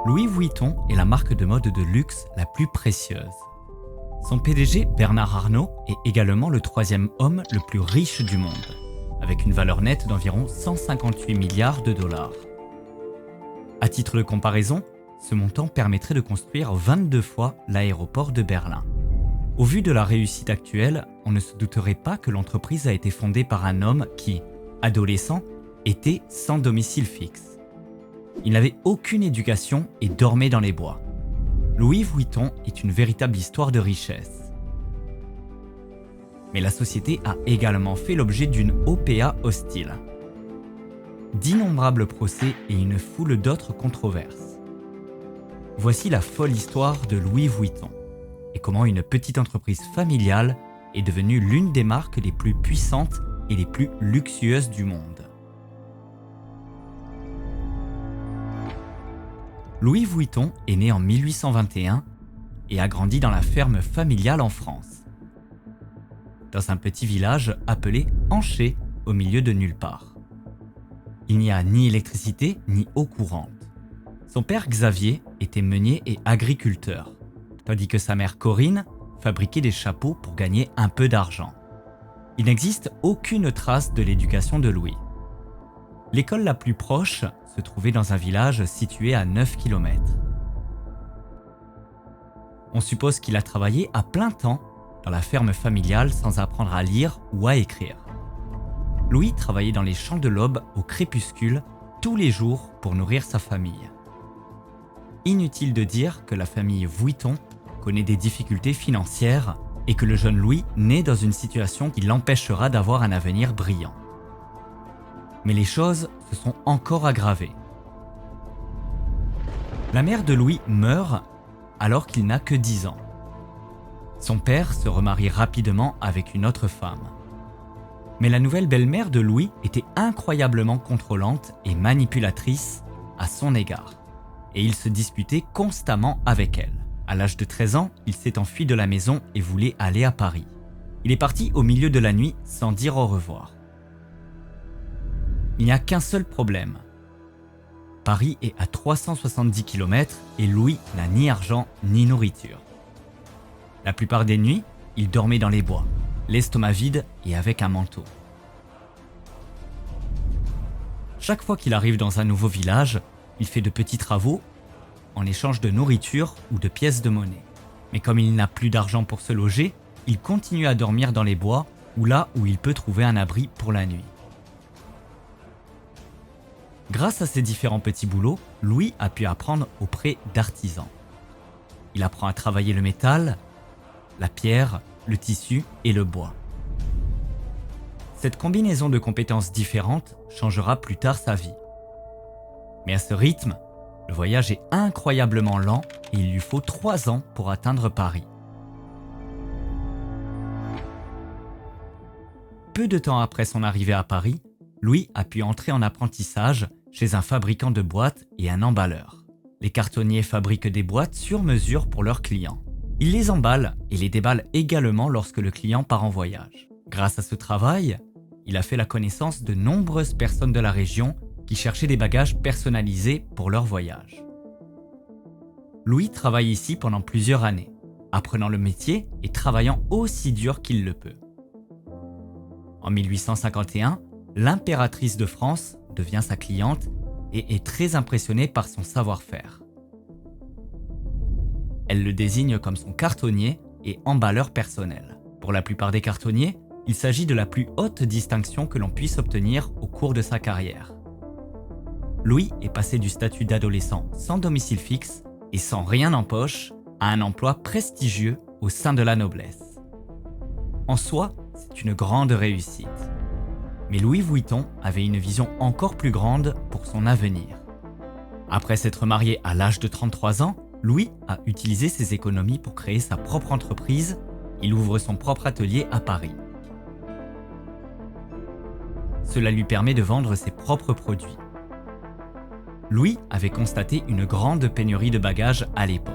Louis Vuitton est la marque de mode de luxe la plus précieuse. Son PDG, Bernard Arnault, est également le troisième homme le plus riche du monde, avec une valeur nette d'environ 158 milliards de dollars. À titre de comparaison, ce montant permettrait de construire 22 fois l'aéroport de Berlin. Au vu de la réussite actuelle, on ne se douterait pas que l'entreprise a été fondée par un homme qui, adolescent, était sans domicile fixe. Il n'avait aucune éducation et dormait dans les bois. Louis Vuitton est une véritable histoire de richesse. Mais la société a également fait l'objet d'une OPA hostile, d'innombrables procès et une foule d'autres controverses. Voici la folle histoire de Louis Vuitton et comment une petite entreprise familiale est devenue l'une des marques les plus puissantes et les plus luxueuses du monde. Louis Vuitton est né en 1821 et a grandi dans la ferme familiale en France, dans un petit village appelé Anché, au milieu de nulle part. Il n'y a ni électricité ni eau courante. Son père Xavier était meunier et agriculteur, tandis que sa mère Corinne fabriquait des chapeaux pour gagner un peu d'argent. Il n'existe aucune trace de l'éducation de Louis. L'école la plus proche se trouvait dans un village situé à 9 km. On suppose qu'il a travaillé à plein temps dans la ferme familiale sans apprendre à lire ou à écrire. Louis travaillait dans les champs de l'Aube au crépuscule tous les jours pour nourrir sa famille. Inutile de dire que la famille Vuitton connaît des difficultés financières et que le jeune Louis naît dans une situation qui l'empêchera d'avoir un avenir brillant. Mais les choses se sont encore aggravées. La mère de Louis meurt alors qu'il n'a que 10 ans. Son père se remarie rapidement avec une autre femme. Mais la nouvelle belle-mère de Louis était incroyablement contrôlante et manipulatrice à son égard. Et il se disputait constamment avec elle. À l'âge de 13 ans, il s'est enfui de la maison et voulait aller à Paris. Il est parti au milieu de la nuit sans dire au revoir. Il n'y a qu'un seul problème. Paris est à 370 km et Louis n'a ni argent ni nourriture. La plupart des nuits, il dormait dans les bois, l'estomac vide et avec un manteau. Chaque fois qu'il arrive dans un nouveau village, il fait de petits travaux en échange de nourriture ou de pièces de monnaie. Mais comme il n'a plus d'argent pour se loger, il continue à dormir dans les bois ou là où il peut trouver un abri pour la nuit. Grâce à ces différents petits boulots, Louis a pu apprendre auprès d'artisans. Il apprend à travailler le métal, la pierre, le tissu et le bois. Cette combinaison de compétences différentes changera plus tard sa vie. Mais à ce rythme, le voyage est incroyablement lent et il lui faut 3 ans pour atteindre Paris. Peu de temps après son arrivée à Paris, Louis a pu entrer en apprentissage chez un fabricant de boîtes et un emballeur. Les cartonniers fabriquent des boîtes sur mesure pour leurs clients. Ils les emballent et les déballent également lorsque le client part en voyage. Grâce à ce travail, il a fait la connaissance de nombreuses personnes de la région qui cherchaient des bagages personnalisés pour leur voyage. Louis travaille ici pendant plusieurs années, apprenant le métier et travaillant aussi dur qu'il le peut. En 1851, l'impératrice de France devient sa cliente et est très impressionnée par son savoir-faire. Elle le désigne comme son cartonnier et emballeur personnel. Pour la plupart des cartonniers, il s'agit de la plus haute distinction que l'on puisse obtenir au cours de sa carrière. Louis est passé du statut d'adolescent sans domicile fixe et sans rien en poche à un emploi prestigieux au sein de la noblesse. En soi, c'est une grande réussite. Mais Louis Vuitton avait une vision encore plus grande pour son avenir. Après s'être marié à l'âge de 33 ans, Louis a utilisé ses économies pour créer sa propre entreprise. Il ouvre son propre atelier à Paris. Cela lui permet de vendre ses propres produits. Louis avait constaté une grande pénurie de bagages à l'époque.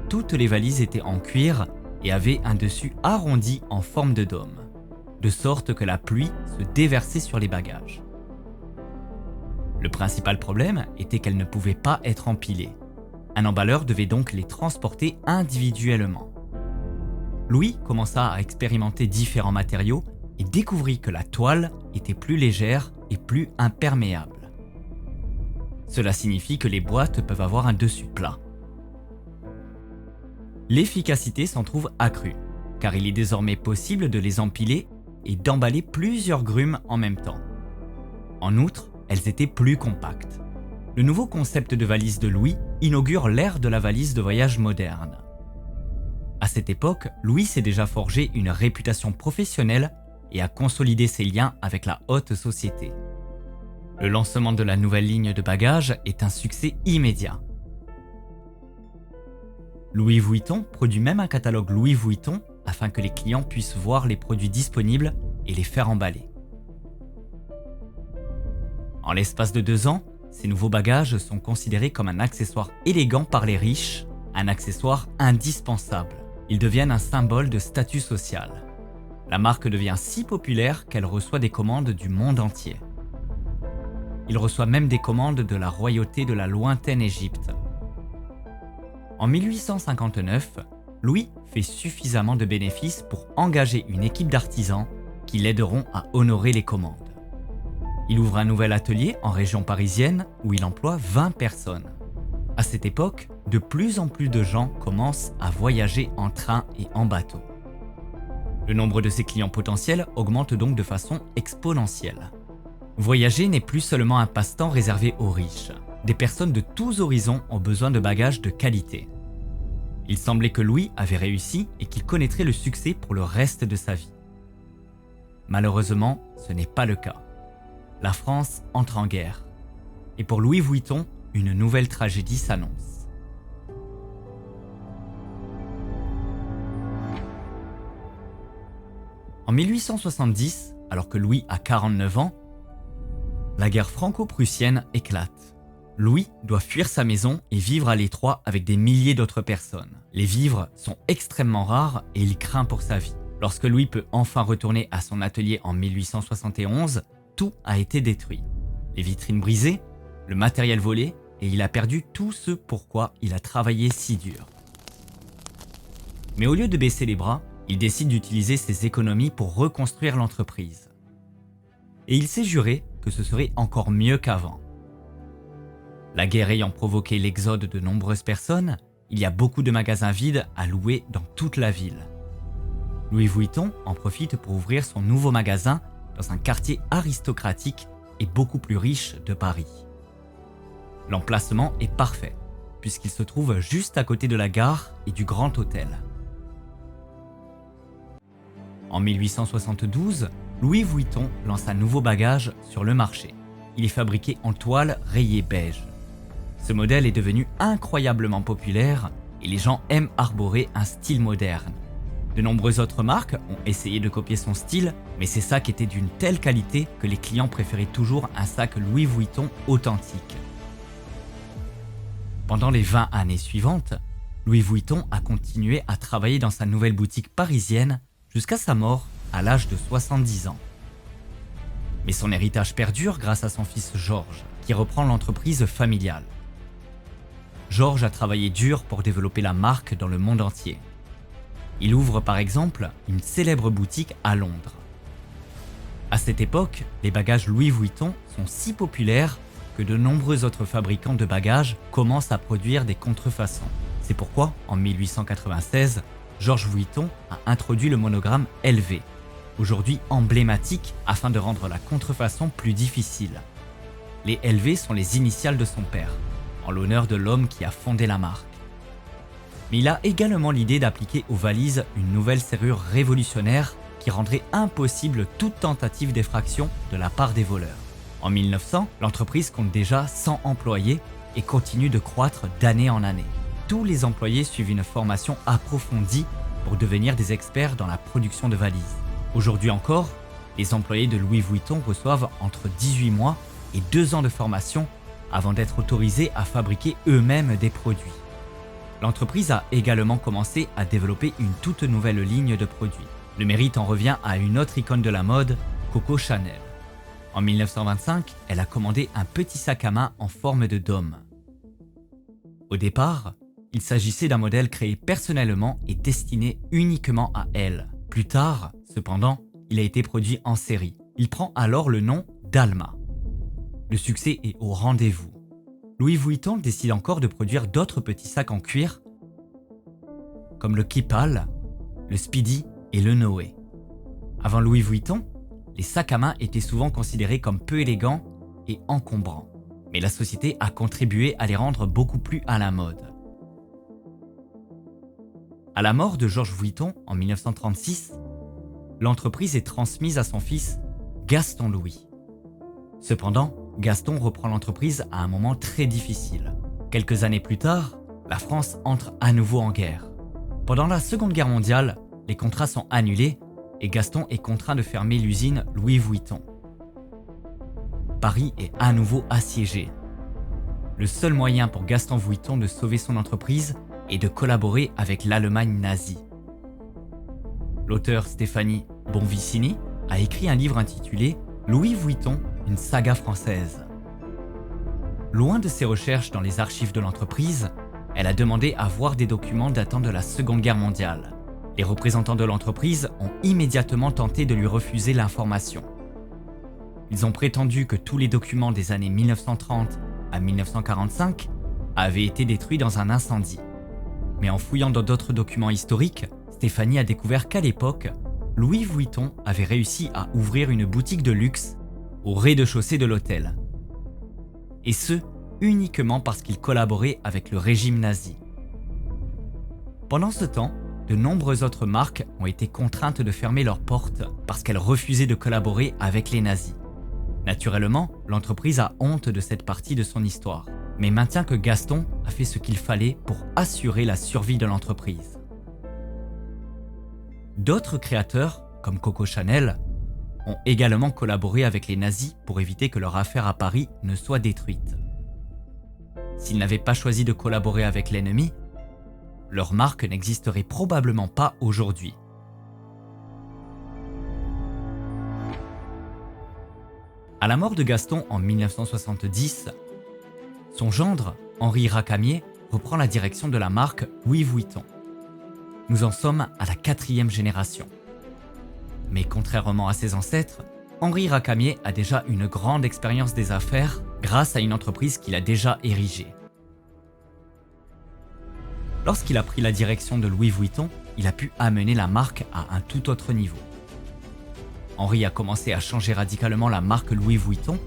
Toutes les valises étaient en cuir et avaient un dessus arrondi en forme de dôme. de sorte que la pluie se déversait sur les bagages. Le principal problème était qu'elles ne pouvaient pas être empilées. Un emballeur devait donc les transporter individuellement. Louis commença à expérimenter différents matériaux et découvrit que la toile était plus légère et plus imperméable. Cela signifie que les boîtes peuvent avoir un dessus plat. L'efficacité s'en trouve accrue, car il est désormais possible de les empiler et d'emballer plusieurs grumes en même temps. En outre, elles étaient plus compactes. Le nouveau concept de valise de Louis inaugure l'ère de la valise de voyage moderne. À cette époque, Louis s'est déjà forgé une réputation professionnelle et a consolidé ses liens avec la haute société. Le lancement de la nouvelle ligne de bagages est un succès immédiat. Louis Vuitton produit même un catalogue Louis Vuitton afin que les clients puissent voir les produits disponibles et les faire emballer. En l'espace de 2 ans, ces nouveaux bagages sont considérés comme un accessoire élégant par les riches, un accessoire indispensable. Ils deviennent un symbole de statut social. La marque devient si populaire qu'elle reçoit des commandes du monde entier. Il reçoit même des commandes de la royauté de la lointaine Égypte. En 1859, Louis fait suffisamment de bénéfices pour engager une équipe d'artisans qui l'aideront à honorer les commandes. Il ouvre un nouvel atelier en région parisienne où il emploie 20 personnes. À cette époque, de plus en plus de gens commencent à voyager en train et en bateau. Le nombre de ses clients potentiels augmente donc de façon exponentielle. Voyager n'est plus seulement un passe-temps réservé aux riches. Des personnes de tous horizons ont besoin de bagages de qualité. Il semblait que Louis avait réussi et qu'il connaîtrait le succès pour le reste de sa vie. Malheureusement, ce n'est pas le cas. La France entre en guerre. Et pour Louis Vuitton, une nouvelle tragédie s'annonce. En 1870, alors que Louis a 49 ans, la guerre franco-prussienne éclate. Louis doit fuir sa maison et vivre à l'étroit avec des milliers d'autres personnes. Les vivres sont extrêmement rares et il craint pour sa vie. Lorsque Louis peut enfin retourner à son atelier en 1871, tout a été détruit. Les vitrines brisées, le matériel volé et il a perdu tout ce pourquoi il a travaillé si dur. Mais au lieu de baisser les bras, il décide d'utiliser ses économies pour reconstruire l'entreprise. Et il s'est juré que ce serait encore mieux qu'avant. La guerre ayant provoqué l'exode de nombreuses personnes, il y a beaucoup de magasins vides à louer dans toute la ville. Louis Vuitton en profite pour ouvrir son nouveau magasin dans un quartier aristocratique et beaucoup plus riche de Paris. L'emplacement est parfait, puisqu'il se trouve juste à côté de la gare et du Grand Hôtel. En 1872, Louis Vuitton lance un nouveau bagage sur le marché. Il est fabriqué en toile rayée beige. Ce modèle est devenu incroyablement populaire et les gens aiment arborer un style moderne. De nombreuses autres marques ont essayé de copier son style, mais ces sacs étaient d'une telle qualité que les clients préféraient toujours un sac Louis Vuitton authentique. Pendant les 20 années suivantes, Louis Vuitton a continué à travailler dans sa nouvelle boutique parisienne jusqu'à sa mort à l'âge de 70 ans. Mais son héritage perdure grâce à son fils Georges, qui reprend l'entreprise familiale. Georges a travaillé dur pour développer la marque dans le monde entier. Il ouvre par exemple une célèbre boutique à Londres. À cette époque, les bagages Louis Vuitton sont si populaires que de nombreux autres fabricants de bagages commencent à produire des contrefaçons. C'est pourquoi, en 1896, Georges Vuitton a introduit le monogramme LV, aujourd'hui emblématique afin de rendre la contrefaçon plus difficile. Les LV sont les initiales de son père, en l'honneur de l'homme qui a fondé la marque. Mais il a également l'idée d'appliquer aux valises une nouvelle serrure révolutionnaire qui rendrait impossible toute tentative d'effraction de la part des voleurs. En 1900, l'entreprise compte déjà 100 employés et continue de croître d'année en année. Tous les employés suivent une formation approfondie pour devenir des experts dans la production de valises. Aujourd'hui encore, les employés de Louis Vuitton reçoivent entre 18 mois et 2 ans de formation avant d'être autorisés à fabriquer eux-mêmes des produits. L'entreprise a également commencé à développer une toute nouvelle ligne de produits. Le mérite en revient à une autre icône de la mode, Coco Chanel. En 1925, elle a commandé un petit sac à main en forme de dôme. Au départ, il s'agissait d'un modèle créé personnellement et destiné uniquement à elle. Plus tard, cependant, il a été produit en série. Il prend alors le nom d'Alma. Le succès est au rendez-vous. Louis Vuitton décide encore de produire d'autres petits sacs en cuir, comme le Kipal, le Speedy et le Noé. Avant Louis Vuitton, les sacs à main étaient souvent considérés comme peu élégants et encombrants. Mais la société a contribué à les rendre beaucoup plus à la mode. À la mort de Georges Vuitton en 1936, l'entreprise est transmise à son fils Gaston Louis. Cependant, Gaston reprend l'entreprise à un moment très difficile. Quelques années plus tard, la France entre à nouveau en guerre. Pendant la Seconde Guerre mondiale, les contrats sont annulés et Gaston est contraint de fermer l'usine Louis Vuitton. Paris est à nouveau assiégé. Le seul moyen pour Gaston Vuitton de sauver son entreprise est de collaborer avec l'Allemagne nazie. L'auteur Stéphanie Bonvicini a écrit un livre intitulé « Louis Vuitton, une saga française ». Loin de ses recherches dans les archives de l'entreprise, elle a demandé à voir des documents datant de la Seconde Guerre mondiale. Les représentants de l'entreprise ont immédiatement tenté de lui refuser l'information. Ils ont prétendu que tous les documents des années 1930 à 1945 avaient été détruits dans un incendie. Mais en fouillant dans d'autres documents historiques, Stéphanie a découvert qu'à l'époque, Louis Vuitton avait réussi à ouvrir une boutique de luxe au rez-de-chaussée de l'hôtel. Et ce, uniquement parce qu'il collaborait avec le régime nazi. Pendant ce temps, de nombreuses autres marques ont été contraintes de fermer leurs portes parce qu'elles refusaient de collaborer avec les nazis. Naturellement, l'entreprise a honte de cette partie de son histoire, mais maintient que Gaston a fait ce qu'il fallait pour assurer la survie de l'entreprise. D'autres créateurs, comme Coco Chanel, ont également collaboré avec les nazis pour éviter que leur affaire à Paris ne soit détruite. S'ils n'avaient pas choisi de collaborer avec l'ennemi, leur marque n'existerait probablement pas aujourd'hui. À la mort de Gaston en 1970, son gendre, Henri Racamier, reprend la direction de la marque Louis Vuitton. Nous en sommes à la 4e génération. Mais contrairement à ses ancêtres, Henri Racamier a déjà une grande expérience des affaires grâce à une entreprise qu'il a déjà érigée. Lorsqu'il a pris la direction de Louis Vuitton, il a pu amener la marque à un tout autre niveau. Henri a commencé à changer radicalement la marque Louis Vuitton,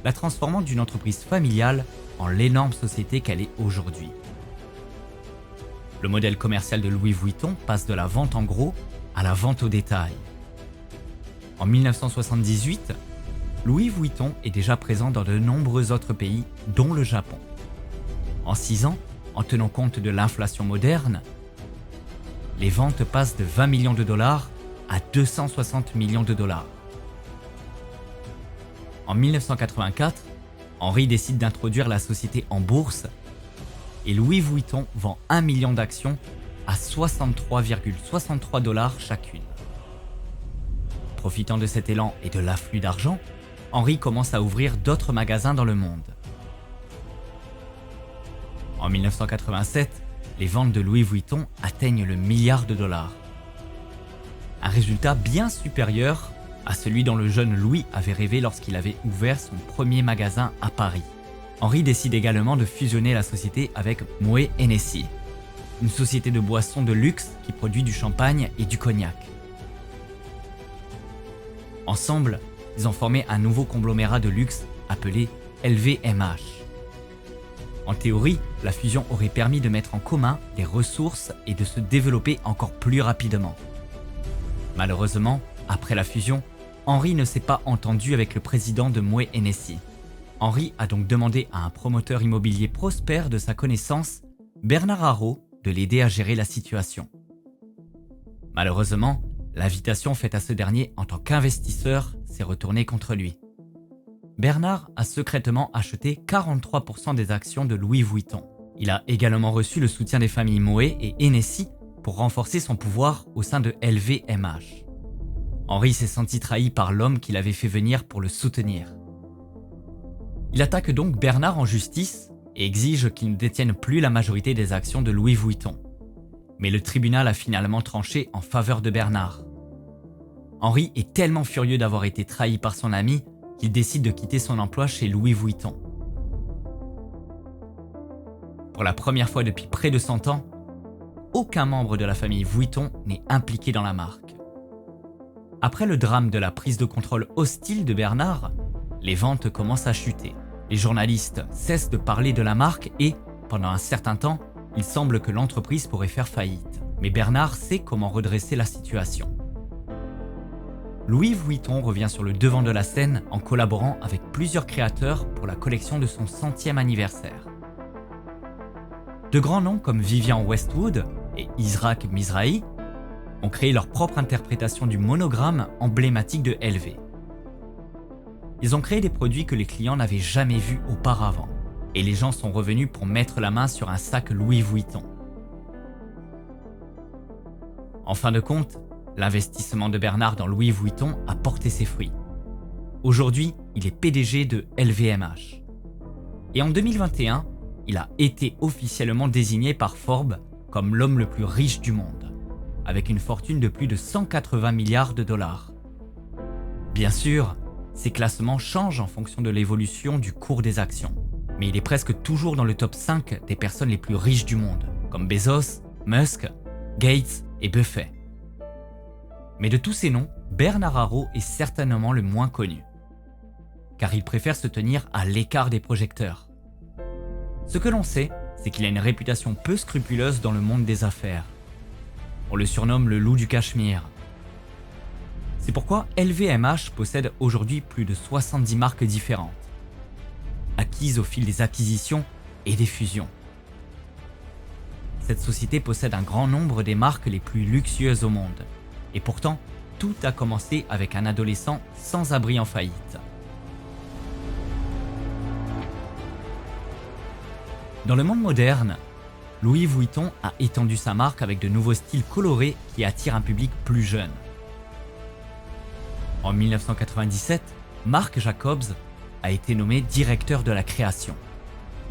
la transformant d'une entreprise familiale en l'énorme société qu'elle est aujourd'hui. Le modèle commercial de Louis Vuitton passe de la vente en gros à la vente au détail. En 1978, Louis Vuitton est déjà présent dans de nombreux autres pays, dont le Japon. En 6 ans, en tenant compte de l'inflation moderne, les ventes passent de 20 millions de dollars à 260 millions de dollars. En 1984, Henri décide d'introduire la société en bourse et Louis Vuitton vend 1 million d'actions à 63,63 dollars chacune. Profitant de cet élan et de l'afflux d'argent, Henri commence à ouvrir d'autres magasins dans le monde. En 1987, les ventes de Louis Vuitton atteignent le milliard de dollars. Un résultat bien supérieur à celui dont le jeune Louis avait rêvé lorsqu'il avait ouvert son premier magasin à Paris. Henri décide également de fusionner la société avec Moët Hennessy, une société de boissons de luxe qui produit du champagne et du cognac. Ensemble, ils ont formé un nouveau conglomérat de luxe appelé LVMH. En théorie, la fusion aurait permis de mettre en commun les ressources et de se développer encore plus rapidement. Malheureusement, après la fusion, Henri ne s'est pas entendu avec le président de Moët Hennessy. Henri a donc demandé à un promoteur immobilier prospère de sa connaissance, Bernard Arnault, de l'aider à gérer la situation. Malheureusement, l'invitation faite à ce dernier en tant qu'investisseur s'est retournée contre lui. Bernard a secrètement acheté 43% des actions de Louis Vuitton. Il a également reçu le soutien des familles Moët et Hennessy pour renforcer son pouvoir au sein de LVMH. Henri s'est senti trahi par l'homme qu'il avait fait venir pour le soutenir. Il attaque donc Bernard en justice et exige qu'il ne détienne plus la majorité des actions de Louis Vuitton. Mais le tribunal a finalement tranché en faveur de Bernard. Henri est tellement furieux d'avoir été trahi par son ami qu'il décide de quitter son emploi chez Louis Vuitton. Pour la première fois depuis près de 100 ans, aucun membre de la famille Vuitton n'est impliqué dans la marque. Après le drame de la prise de contrôle hostile de Bernard, les ventes commencent à chuter. Les journalistes cessent de parler de la marque et, pendant un certain temps, il semble que l'entreprise pourrait faire faillite. Mais Bernard sait comment redresser la situation. Louis Vuitton revient sur le devant de la scène en collaborant avec plusieurs créateurs pour la collection de son 100e anniversaire. De grands noms comme Vivienne Westwood et Isaac Mizrahi ont créé leur propre interprétation du monogramme emblématique de LV. Ils ont créé des produits que les clients n'avaient jamais vus auparavant, et les gens sont revenus pour mettre la main sur un sac Louis Vuitton. En fin de compte, l'investissement de Bernard dans Louis Vuitton a porté ses fruits. Aujourd'hui, il est PDG de LVMH. Et en 2021, il a été officiellement désigné par Forbes comme l'homme le plus riche du monde, avec une fortune de plus de 180 milliards de dollars. Bien sûr, ces classements changent en fonction de l'évolution du cours des actions, mais il est presque toujours dans le top 5 des personnes les plus riches du monde, comme Bezos, Musk, Gates et Buffett. Mais de tous ces noms, Bernard Arnault est certainement le moins connu, car il préfère se tenir à l'écart des projecteurs. Ce que l'on sait, c'est qu'il a une réputation peu scrupuleuse dans le monde des affaires. On le surnomme le loup du Cachemire. C'est pourquoi LVMH possède aujourd'hui plus de 70 marques différentes, acquises au fil des acquisitions et des fusions. Cette société possède un grand nombre des marques les plus luxueuses au monde. Et pourtant, tout a commencé avec un adolescent sans abri en faillite. Dans le monde moderne, Louis Vuitton a étendu sa marque avec de nouveaux styles colorés qui attirent un public plus jeune. En 1997, Marc Jacobs a été nommé directeur de la création.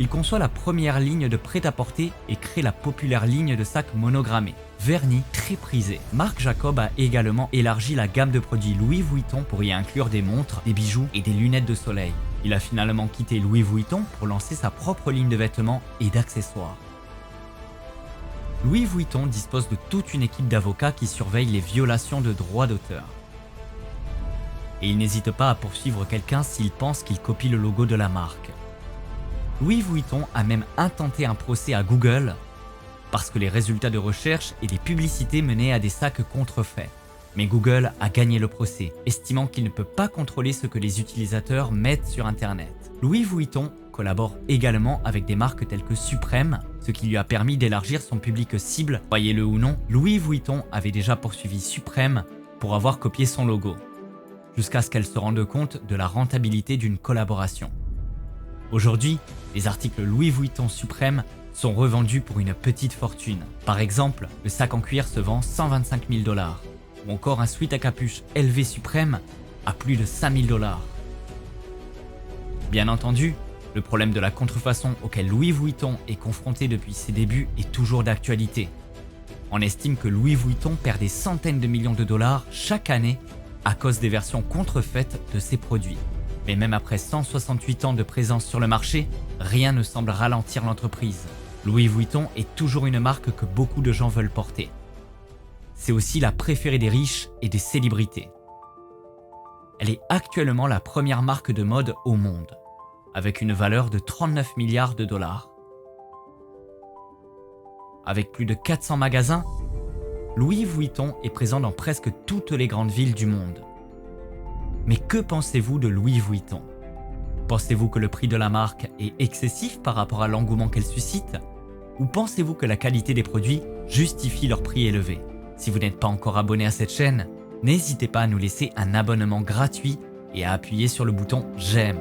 Il conçoit la première ligne de prêt-à-porter et crée la populaire ligne de sacs monogrammés, vernis très prisés. Marc Jacobs a également élargi la gamme de produits Louis Vuitton pour y inclure des montres, des bijoux et des lunettes de soleil. Il a finalement quitté Louis Vuitton pour lancer sa propre ligne de vêtements et d'accessoires. Louis Vuitton dispose de toute une équipe d'avocats qui surveillent les violations de droits d'auteur. Et il n'hésite pas à poursuivre quelqu'un s'il pense qu'il copie le logo de la marque. Louis Vuitton a même intenté un procès à Google parce que les résultats de recherche et des publicités menaient à des sacs contrefaits. Mais Google a gagné le procès, estimant qu'il ne peut pas contrôler ce que les utilisateurs mettent sur Internet. Louis Vuitton collabore également avec des marques telles que Supreme, ce qui lui a permis d'élargir son public cible. Croyez-le ou non, Louis Vuitton avait déjà poursuivi Supreme pour avoir copié son logo, jusqu'à ce qu'elle se rende compte de la rentabilité d'une collaboration. Aujourd'hui, les articles Louis Vuitton Supreme sont revendus pour une petite fortune. Par exemple, le sac en cuir se vend 125 000 $, ou encore un sweat à capuche LV Supreme à plus de 5 000 $. Bien entendu, le problème de la contrefaçon auquel Louis Vuitton est confronté depuis ses débuts est toujours d'actualité. On estime que Louis Vuitton perd des centaines de millions de dollars chaque année à cause des versions contrefaites de ses produits. Mais même après 168 ans de présence sur le marché, rien ne semble ralentir l'entreprise. Louis Vuitton est toujours une marque que beaucoup de gens veulent porter. C'est aussi la préférée des riches et des célébrités. Elle est actuellement la première marque de mode au monde, avec une valeur de 39 milliards de dollars. Avec plus de 400 magasins, Louis Vuitton est présent dans presque toutes les grandes villes du monde. Mais que pensez-vous de Louis Vuitton? Pensez-vous que le prix de la marque est excessif par rapport à l'engouement qu'elle suscite? Ou pensez-vous que la qualité des produits justifie leur prix élevé? Si vous n'êtes pas encore abonné à cette chaîne, n'hésitez pas à nous laisser un abonnement gratuit et à appuyer sur le bouton j'aime.